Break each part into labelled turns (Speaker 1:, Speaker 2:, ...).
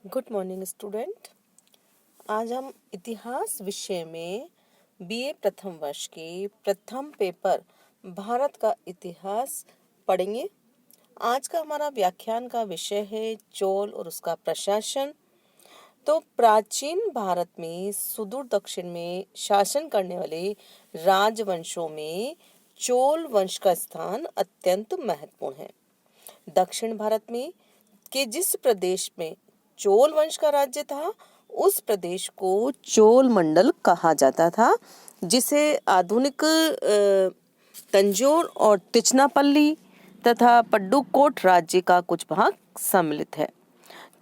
Speaker 1: Good morning student. आज हम इतिहास विषय में बीए प्रथम वर्ष के प्रथम पेपर भारत का इतिहास पढ़ेंगे। आज का हमारा व्याख्यान का विषय है चोल और उसका प्रशासन। तो प्राचीन भारत में सुदूर दक्षिण में शासन करने वाले राजवंशों में चोल वंश का स्थान अत्यंत महत्वपूर्ण है। दक्षिण भारत में के जिस प्रदेश में चोल वंश का राज्य था, उस प्रदेश को चोल मंडल कहा जाता था, जिसे आधुनिक तंजौर और तिरुचिरापल्ली तथा पड्डुकोट राज्य का कुछ भाग सम्मिलित है।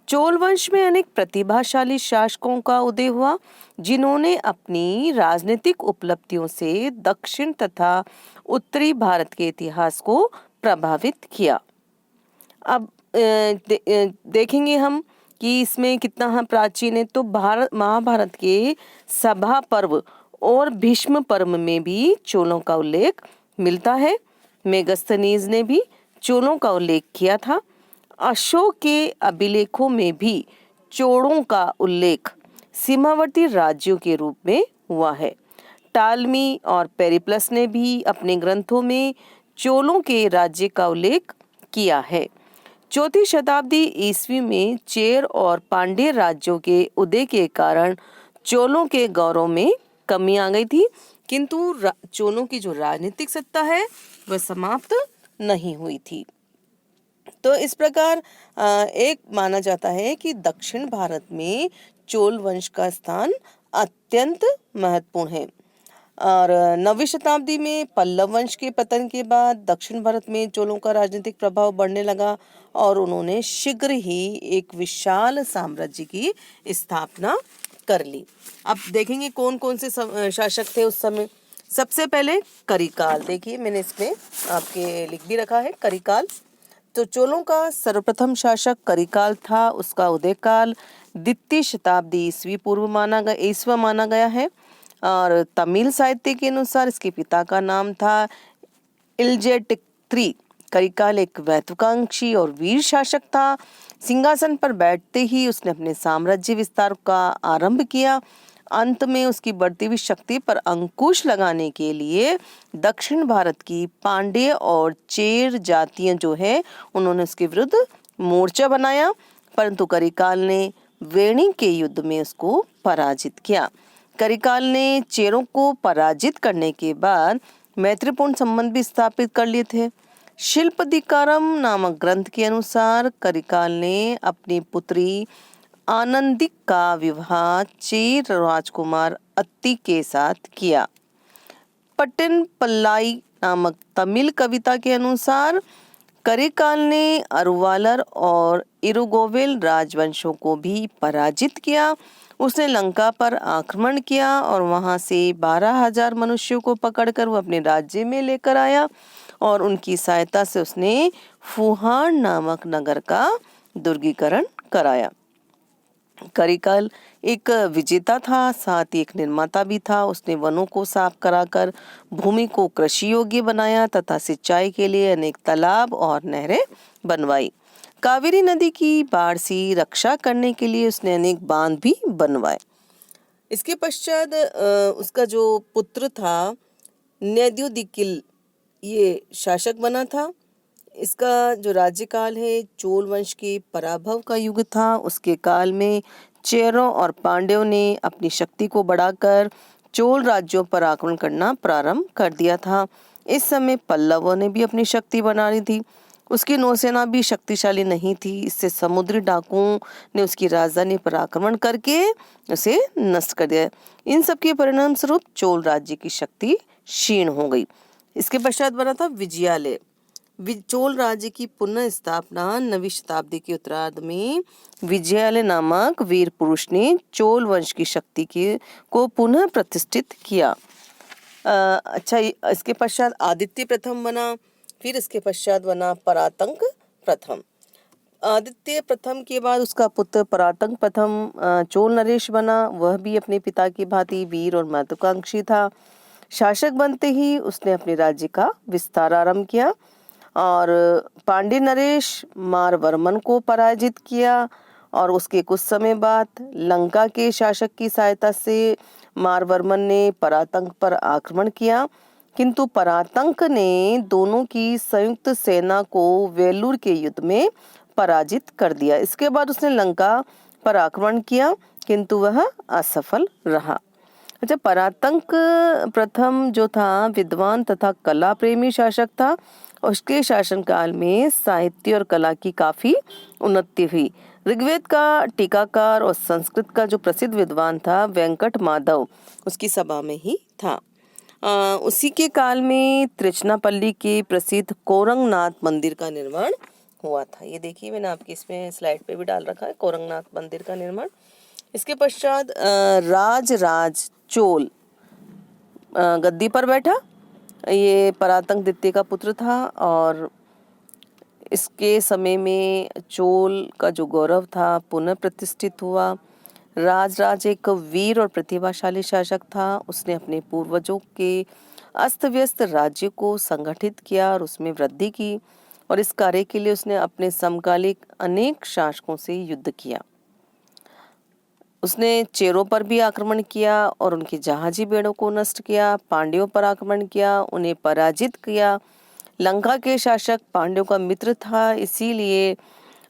Speaker 1: चोल वंश में अनेक प्रतिभाशाली शासकों का उदय हुआ, जिन्होंने अपनी राजनीतिक उपलब्धियों से दक्षिण तथा उत्तरी भारत के इतिहास को प्रभावित किया। अब देखेंगे हम कि इसमें कितना प्राचीन है। तो भारत महाभारत के सभा पर्व और भीष्म पर्व में भी चोलों का उल्लेख मिलता है। मेगस्थनीज ने भी चोलों का उल्लेख किया था। अशोक के अभिलेखों में भी चोलों का उल्लेख सीमावर्ती राज्यों के रूप में हुआ है। टालमी और पेरिप्लस ने भी अपने ग्रंथों में चोलों के राज्य का उल्लेख किया है। चौथी शताब्दी ईस्वी में चेर और पांड्य राज्यों के उदय के कारण चोलों के गौरव में कमी आ गई थी, किंतु चोलों की जो राजनीतिक सत्ता है वह समाप्त नहीं हुई थी। तो इस प्रकार एक माना जाता है कि दक्षिण भारत में चोल वंश का स्थान अत्यंत महत्वपूर्ण है। और 9वीं शताब्दी में पल्लव वंश के पतन के बाद दक्षिण भारत में चोलों का राजनीतिक प्रभाव बढ़ने लगा और उन्होंने शीघ्र ही एक विशाल साम्राज्य की स्थापना कर ली। अब देखेंगे कौन कौन से शासक थे उस समय। सबसे पहले करिकाल। देखिए मैंने इसमें आपके लिख भी रखा है करिकाल। तो चोलों का सर्वप्रथम शासक करिकाल था। उसका उदय काल द्वितीय शताब्दी ईस्वी पूर्व माना गया है। और तमिल साहित्य के अनुसार इसके पिता का नाम था इल्जेटिक्त्री। करिकाल एक महत्वाकांक्षी और वीर शासक था। सिंहासन पर बैठते ही उसने अपने साम्राज्य विस्तार का आरंभ किया। अंत में उसकी बढ़ती हुई शक्ति पर अंकुश लगाने के लिए दक्षिण भारत की पांड्य और चेर जातियां जो है उन्होंने उसके विरुद्ध मोर्चा बनाया, परंतु करिकाल ने वेणी के युद्ध में उसको पराजित किया। करिकाल ने चेरों को पराजित करने के बाद मैत्रीपूर्ण संबंध भी स्थापित कर लिए थे। शिल्पदिकारम नामक ग्रंथ के अनुसार करिकाल ने अपनी पुत्री आनंदिक का विवाह चेर राजकुमार अत्ति के साथ किया। पट्टन पल्लाई नामक तमिल कविता के अनुसार करिकाल ने अरुवालर और इरुगोवेल राजवंशों को भी पराजित किया। उसने लंका पर आक्रमण किया और वहां से 12,000 मनुष्यों को पकड़कर वो अपने राज्य में लेकर आया और उनकी सहायता से उसने फुहान नामक नगर का दुर्गीकरण कराया। करिकाल एक विजेता था, साथ ही एक निर्माता भी था। उसने वनों को साफ कराकर भूमि को कृषि योग्य बनाया तथा सिंचाई के लिए अनेक तालाब और नहरें बनवाई। कावेरी नदी की बाढ़ से रक्षा करने के लिए उसने अनेक बांध भी बनवाए। इसके पश्चात उसका जो पुत्र था नेद्युदिकिल ये शासक बना था। इसका जो राज्यकाल है चोल वंश के पराभव का युग था। उसके काल में चेरों और पांड्यों ने अपनी शक्ति को बढ़ाकर चोल राज्यों पर आक्रमण करना प्रारंभ कर दिया था। इस समय पल्लवों ने भी अपनी शक्ति बना ली थी। उसकी नौसेना भी शक्तिशाली नहीं थी। इससे समुद्री डाकुओं ने उसकी राजधानी पर आक्रमण करके उसे नष्ट कर दिया। इन सब के परिणाम स्वरूप चोल राज्य की शक्ति क्षीण हो गई। इसके पश्चात बना था विजयालय। चोल राज्य की पुनः स्थापना 9वीं शताब्दी के उत्तरार्ध में विजयालय नामक वीर पुरुष ने चोल वंश की शक्ति को पुनः प्रतिष्ठित किया। अच्छा, इसके पश्चात आदित्य प्रथम बना। फिर इसके पश्चात बना परातंक प्रथम। आदित्य प्रथम के बाद उसका पुत्र परातंक प्रथम चोल नरेश बना। वह भी अपने पिता की भांति वीर और महत्वाकांक्षी था। शासक बनते ही उसने अपने राज्य का विस्तार आरंभ किया और पांड्य नरेश मारवर्मन को पराजित किया और उसके कुछ समय बाद लंका के शासक की सहायता से मारवर्मन ने परातंक पर आक्रमण किया, किंतु परातंक ने दोनों की संयुक्त सेना को वेलूर के युद्ध में पराजित कर दिया। इसके बाद उसने लंका पर आक्रमण किया, किंतु वह असफल रहा। अच्छा, परातंक प्रथम जो था विद्वान तथा कला प्रेमी शासक था। उसके शासनकाल में साहित्य और कला की काफी उन्नति हुई। ऋग्वेद का टीकाकार और संस्कृत का जो प्रसिद्ध विद्वान था वेंकट माधव उसकी सभा में ही था। उसी के काल में त्रिचनापल्ली के प्रसिद्ध कोरंगनाथ मंदिर का निर्माण हुआ था। ये देखिए, मैंने आपकी इसमें स्लाइड पे भी डाल रखा है कोरंगनाथ मंदिर का निर्माण। इसके पश्चात राज चोल गद्दी पर बैठा। ये परातंक द्वितीय का पुत्र था और इसके समय में चोल का जो गौरव था पुनः प्रतिष्ठित हुआ। राज एक वीर और प्रतिभाशाली शासक था। उसने अपने पूर्वजों के अस्त व्यस्त राज्य को संगठित किया और उसमें वृद्धि की, और इस कार्य के लिए उसने अपने समकालिक अनेक शासकों से युद्ध किया। उसने चेरों पर भी आक्रमण किया और उनके जहाजी बेड़ों को नष्ट किया। पांड्यों पर आक्रमण किया, उन्हें पराजित किया। लंका के शासक पांड्यों का मित्र था, इसीलिए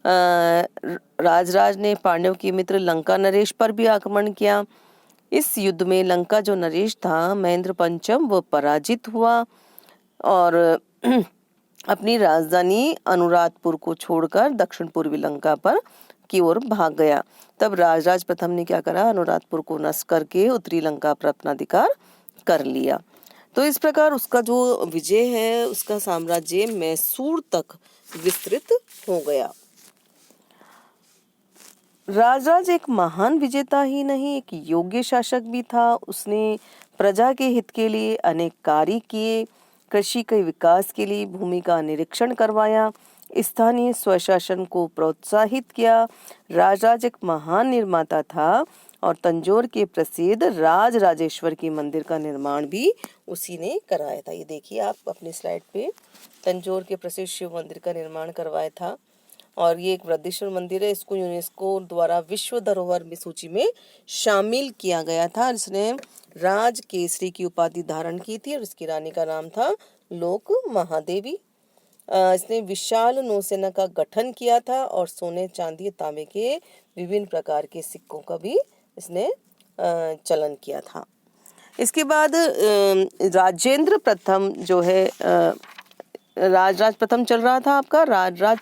Speaker 1: राजराज ने पांड्यों के मित्र लंका नरेश पर भी आक्रमण किया। इस युद्ध में लंका जो नरेश था महेंद्र पंचम वो पराजित हुआ और अपनी राजधानी अनुराधपुर को छोड़कर दक्षिण पूर्वी लंका पर की ओर भाग गया। तब राजराज प्रथम ने क्या करा, अनुराधपुर को नष्ट करके उत्तरी लंका पर अपना अधिकार कर लिया। तो इस प्रकार उसका जो विजय है, उसका साम्राज्य मैसूर तक विस्तृत हो गया। राजराज एक महान विजेता ही नहीं, एक योग्य शासक भी था। उसने प्रजा के हित के लिए अनेक कार्य किए, कृषि के विकास के लिए भूमि का निरीक्षण करवाया, स्थानीय स्वशासन को प्रोत्साहित किया। राजराज एक महान निर्माता था और तंजौर के प्रसिद्ध राज राजेश्वर की मंदिर का निर्माण भी उसी ने कराया था। ये देखिए आप अपनी स्लाइड पे, तंजौर के प्रसिद्ध शिव मंदिर का निर्माण करवाया था और ये एक वृद्धेश्वर मंदिर है। इसको यूनेस्को द्वारा विश्व धरोहर में सूची में शामिल किया गया था। इसने राज केसरी की उपाधि धारण की थी और इसकी रानी का नाम था लोक महादेवी। इसने विशाल नौसेना का गठन किया था और सोने चांदी तांबे के विभिन्न प्रकार के सिक्कों का भी इसने चलन किया था। इसके बाद राजेंद्र प्रथम जो है, राजराज प्रथम चल रहा था आपका राजराज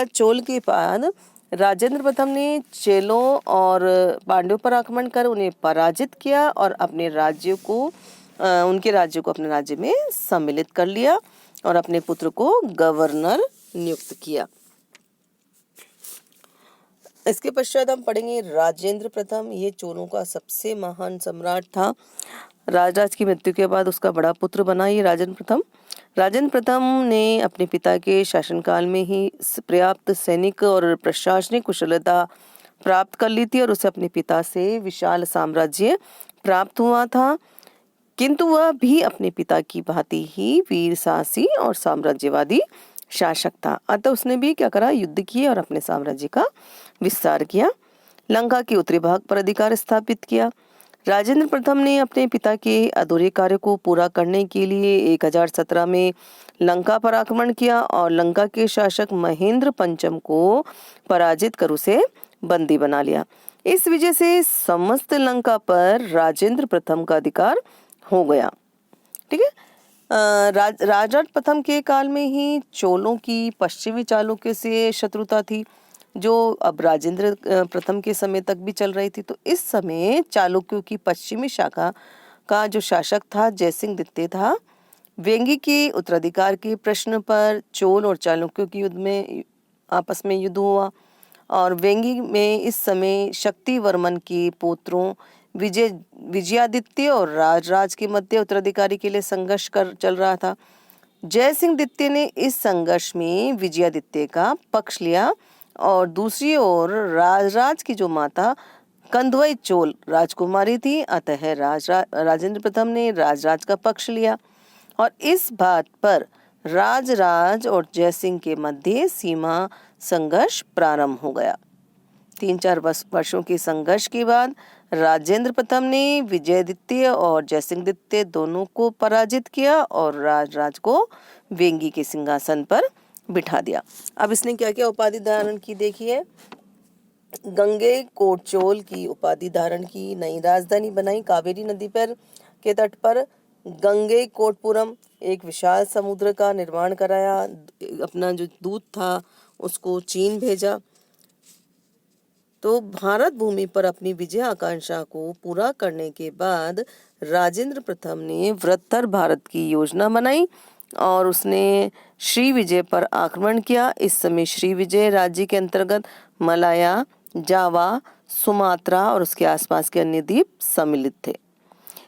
Speaker 1: चोल के बाद राजेंद्र प्रथम ने चेलों और पांड्यों पर आक्रमण कर उन्हें पराजित किया और अपने राज्य को उनके राज्य को अपने राज्य में सम्मिलित कर लिया और अपने पुत्र को गवर्नर नियुक्त किया। इसके पश्चात हम पढ़ेंगे राजेंद्र प्रथम। ये चोलों का सबसे महान सम्राट था। राजराज की मृत्यु के बाद उसका बड़ा पुत्र बना ये राजेंद्र प्रथम। राजेंद्र प्रथम ने अपने पिता के शासनकाल में ही पर्याप्त सैनिक और प्रशासनिक कुशलता प्राप्त कर ली थी और उसे अपने पिता से विशाल साम्राज्य प्राप्त हुआ था, किंतु वह भी अपने पिता की भांति ही वीर साहसी और साम्राज्यवादी शासक था। अतः उसने भी क्या करा, युद्ध किए और अपने साम्राज्य का विस्तार किया। लंका के उत्तरी भाग पर अधिकार स्थापित किया। राजेंद्र प्रथम ने अपने पिता के अधूरे कार्य को पूरा करने के लिए 1017 में लंका पर आक्रमण किया और लंका के शासक महेंद्र पंचम को पराजित कर उसे बंदी बना लिया। इस विजय से समस्त लंका पर राजेंद्र प्रथम का अधिकार हो गया। ठीक है। राजराज प्रथम के काल में ही चोलों की पश्चिमी चालुक्य से शत्रुता थी, जो अब राजेंद्र प्रथम के समय तक भी चल रही थी। तो इस समय चालुक्यों की पश्चिमी शाखा का जो शासक था जयसिंह द्वितीय था। वेंगी के उत्तराधिकार के प्रश्न पर चोल और चालुक्यों की युद्ध में आपस में युद्ध हुआ और वेंगी में इस समय शक्तिवर्मन के पुत्रों विजयादित्य और राजराज के मध्य उत्तराधिकारी के लिए संघर्ष चल रहा था। जयसिंह द्वितीय ने इस संघर्ष में विजयादित्य का पक्ष लिया और दूसरी ओर राजराज की जो माता कंदवई चोल राजकुमारी थी, अतः राजेंद्र प्रथम ने राजराज का पक्ष लिया और इस बात पर राजराज और जयसिंह के मध्य सीमा संघर्ष प्रारंभ हो गया। 3-4 वर्षों के संघर्ष के बाद राजेंद्र प्रथम ने विजयादित्य और जयसिंह दोनों को पराजित किया और राज को वेंगी के सिंहासन पर बिठा दिया। अब इसने क्या क्या उपाधि धारण की देखिए। गंगे कोटचोल की उपाधि धारण की, नई राजधानी बनाई कावेरी नदी पर के तट पर, गंगे कोटपुरम एक विशाल समुद्र का निर्माण कराया, अपना जो दूत था उसको चीन भेजा। तो भारत भूमि पर अपनी विजय आकांक्षा को पूरा करने के बाद राजेंद्र प्रथम ने वृहत्तर भारत की योजना बनाई और उसने श्री विजय पर आक्रमण किया। इस समय श्री विजय राज्य के अंतर्गत मलाया, जावा, सुमात्रा और उसके आसपास के अन्य द्वीप सम्मिलित थे।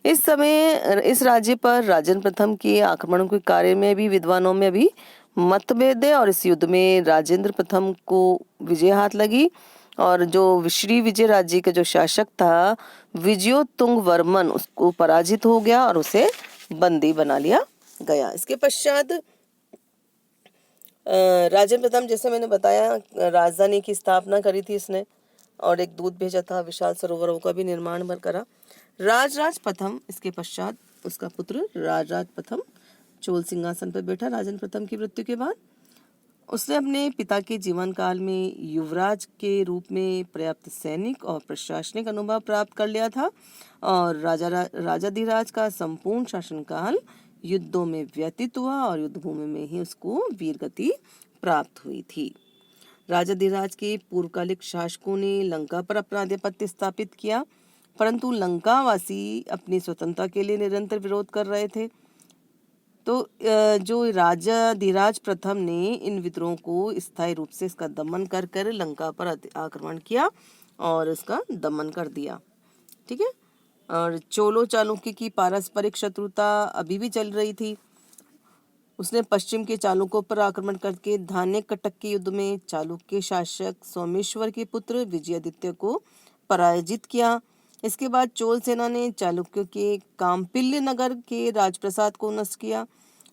Speaker 1: इस समय इस राज्य पर राजेंद्र प्रथम के आक्रमण के कार्य में भी विद्वानों में भी मतभेद है और इस युद्ध में राजेंद्र प्रथम को विजय हाथ लगी और जो श्री विजय राज्य का जो शासक था विजयोत्तुंग वर्मन उसको पराजित हो गया और उसे बंदी बना लिया गया। इसके पश्चात राजेंद्र प्रथम, जैसे मैंने बताया, राजधानी की स्थापना करी थी इसने और एक दूत भेजा था, विशाल सरोवरों का भी निर्माण करा। राजराज प्रथम, इसके पश्चात उसका पुत्र राजराज प्रथम चोल सिंहासन पर बैठा। राजेंद्र प्रथम की मृत्यु के बाद उसने अपने पिता के जीवन काल में युवराज के रूप में पर्याप्त सैनिक और प्रशासनिक अनुभव प्राप्त कर लिया था और राजाधिराज का संपूर्ण शासनकाल युद्धों में व्यतीत हुआ और युद्ध भूमि में ही उसको वीरगति प्राप्त हुई थी। राजाधिराज के पूर्वकालिक शासकों ने लंका पर अपना आधिपत्य स्थापित किया, परंतु लंकावासी अपनी स्वतंत्रता के लिए निरंतर विरोध कर रहे थे। तो जो राजाधिराज प्रथम ने इन विद्रोह को स्थायी रूप से इसका दमन कर लंका पर आक्रमण किया और इसका दमन कर दिया। ठीक है। और चोलो चालुक्य की पारस्परिक शत्रुता अभी भी चल रही थी। उसने पश्चिम के चालुक्यों पर आक्रमण करके धान्य कटक के युद्ध में चालुक्य शासक सोमेश्वर के पुत्र विजयादित्य को पराजित किया। इसके बाद चोल सेना ने चालुक्यों के काम्पिल्य नगर के राजप्रसाद को नष्ट किया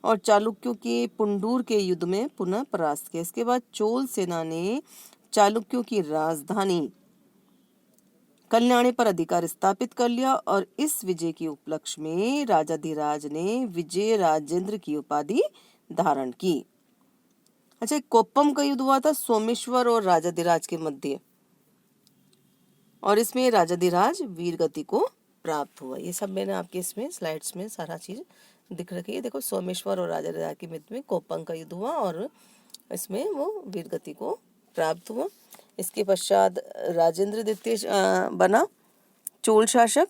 Speaker 1: और चालुक्यों के पुंडूर के युद्ध में पुनः परास्त किया। इसके बाद चोल सेना ने चालुक्यों की राजधानी कल्याणी पर अधिकार स्थापित कर लिया और इस विजय के उपलक्ष्य में राजाधिराज ने विजय राजेंद्र की उपाधि धारण की। अच्छा, कोप्पम का युद्ध हुआ था सोमेश्वर और राजाधिराज के मध्य और इसमें राजाधिराज वीरगति को प्राप्त हुआ। ये सब मैंने आपके इसमें स्लाइड्स में सारा चीज दिख रखी है। देखो, सोमेश्वर और राजाधिराज के मध्य में कोप्पम का युद्ध हुआ और इसमें वो वीरगति को प्राप्त हुआ। इसके पश्चात राजेंद्र द्वितीय बना चोल शासक।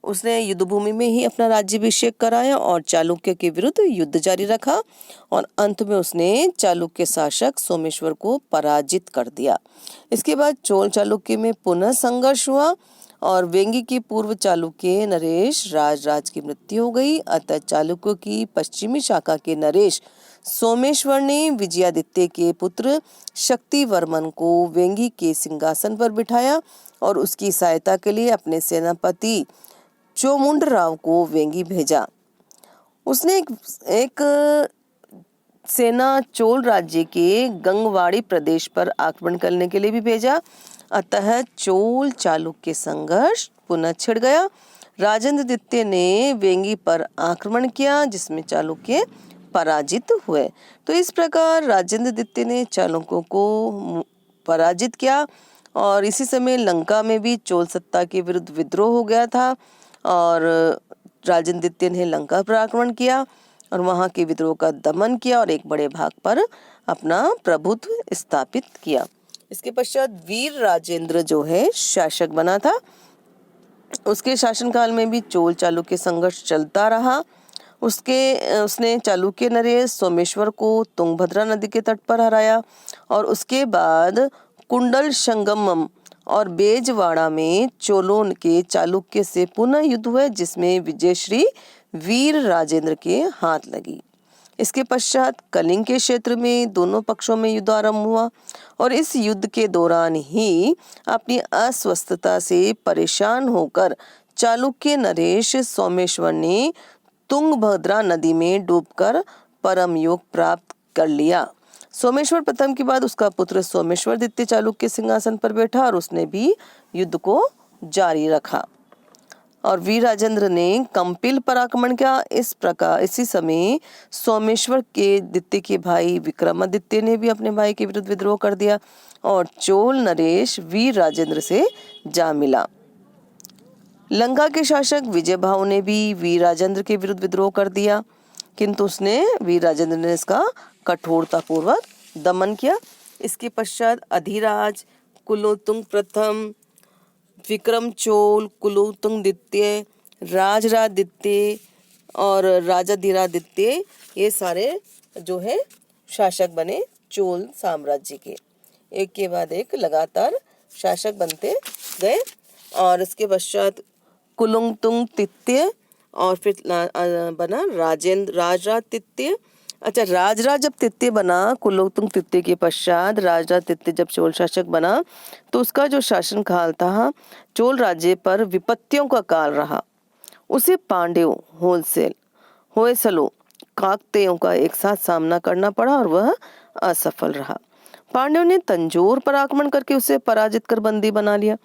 Speaker 1: उसने युद्ध भूमि में ही अपना राज्याभिषेक कराया और चालुक्य के विरुद्ध युद्ध जारी रखा और अंत में उसने चालुक्य शासक सोमेश्वर को पराजित कर दिया। इसके बाद चोल चालुक्य में पुनः संघर्ष हुआ और वेंगी के पूर्व चालुक्य नरेश राज की मृत्यु हो गई। अतः चालुक्यों की पश्चिमी शाखा के नरेश सोमेश्वर ने विजयादित्य के पुत्र शक्तिवर्मन को वेंगी के सिंहासन पर बिठाया और उसकी सहायता के लिए अपने सेनापति चोमुंडराव को वेंगी भेजा। उसने एक सेना चोल राज्य के गंगवाड़ी प्रदेश पर आक्रमण करने के लिए भी भेजा। अतः चोल चालुक्य संघर्ष पुनः छिड़ गया। राजेंद्र द्वितीय ने वेंगी पर आक्रमण किया जिसमें चालुक्य पराजित हुए। तो इस प्रकार राजेंद्र द्वितीय ने चालुक्यों को पराजित किया और इसी समय लंका में भी चोल सत्ता के विरुद्ध विद्रोह हो गया था और राजेंद्र द्वितीय ने लंका पर आक्रमण किया और वहां के विद्रोह का दमन किया और एक बड़े भाग पर अपना प्रभुत्व स्थापित किया। इसके पश्चात वीर राजेंद्र जो है शासक बना था। उसके शासनकाल में भी चोल चालुक्य संघर्ष चलता रहा। उसने चालुक्य नरेश सोमेश्वर को तुंगभद्रा नदी के तट पर हराया और उसके बाद कुंडल संगमम और बेजवाड़ा में चोलों के चालुक्य से पुनः युद्ध हुए जिसमें विजयश्री वीर राजेंद्र के हाथ लगी। इसके पश्चात कलिंग के क्षेत्र में दोनों पक्षों में युद्ध आरंभ हुआ और इस युद्ध के दौरान ही अपनी अस्वस्थता से परेशान होकर चालुक्य नरेश सोमेश्वर ने तुंगभद्रा नदी में डूबकर परम योग प्राप्त कर लिया। सोमेश्वर प्रथम के बाद उसका पुत्र सोमेश्वर द्वितीय चालुक्य के सिंहासन पर बैठा और उसने भी युद्ध को जारी रखा। और वीर राजेंद्र ने कंपिल पर आक्रमण किया। इस प्रकार इसी समय सोमेश्वर के द्वितीय के भाई विक्रमादित्य ने भी अपने भाई के विरुद्ध विद्रोह कर दिया और चोल नरेश वीर राजेंद्र से जा मिला। लंका के शासक विजय भाव ने भी वीर राजेंद्र के विरुद्ध विद्रोह कर दिया, किंतु वीर राजेंद्र ने इसका कठोरतापूर्वक दमन किया। इसके पश्चात अधिराज, कुलोत्तुंग प्रथम, विक्रम चोल, कुलोत्तुंग द्वितीय, राजराज द्वितीय और राजाधिराज द्वितीय, ये सारे जो है शासक बने चोल साम्राज्य के। एक के बाद एक लगातार शासक बनते गए। और इसके पश्चात कुलोत्तुंग तृतीय और फिर बना राजराज तृतीय। अच्छा, राजराज जब तृतीय बना, कुलोत्तुंग तृतीय के पश्चात राजराज तृतीय जब चोल शासक बना तो उसका जो शासन काल था चोल राज्य पर विपत्तियों का काल रहा। उसे पांड्यों, होयसलों, काकतियों का एक साथ सामना करना पड़ा और वह असफल रहा। पांड्यों ने तंजौर पर आक्रमण करके उसे पराजित कर बंदी बना लिया।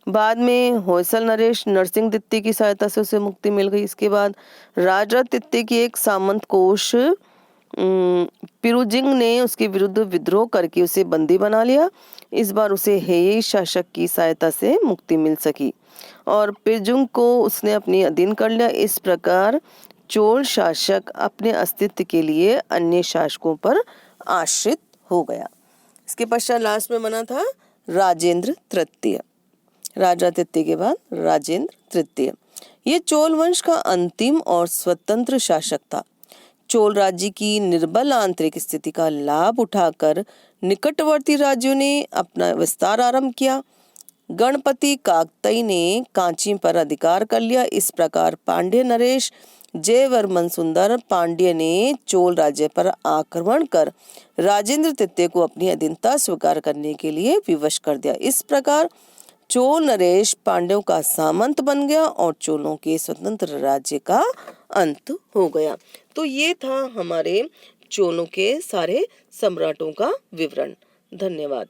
Speaker 1: बाद में होयसल नरेश नरसिंह द्वितीय की सहायता से उसे मुक्ति मिल गई। इसके बाद राजराज तृतीय की एक सामंत कोश पिरुजिंग ने उसके विरुद्ध विद्रोह करके उसे बंदी बना लिया। इस बार उसे हेय शासक की सहायता से मुक्ति मिल सकी और पिरुजिंग को उसने अपने अधीन कर लिया। इस प्रकार चोल शासक अपने अस्तित्व के लिए अन्य शासकों पर आश्रित हो गया। इसके पश्चात लास्ट में बना था राजेंद्र तृतीय। राजा तृतीय के बाद राजेंद्र तृतीय। ये चोल वंश का अंतिम और स्वतंत्र शासक था। चोल राज्य की निर्बल आंतरिक स्थिति का लाभ उठाकर निकटवर्ती राज्यों ने अपना विस्तार आरंभ किया। गणपति काकतीय ने कांची पर अधिकार कर लिया। इस प्रकार पांड्य नरेश जयवर्मन सुंदर पांड्य ने चोल राज्य पर आक्रमण कर राजेंद्र तृतीय को अपनी अधीनता स्वीकार करने के लिए विवश कर दिया। इस प्रकार चोल नरेश पांड्यों का सामंत बन गया और चोलों के स्वतंत्र राज्य का अंत हो गया। तो ये था हमारे चोलों के सारे सम्राटों का विवरण। धन्यवाद।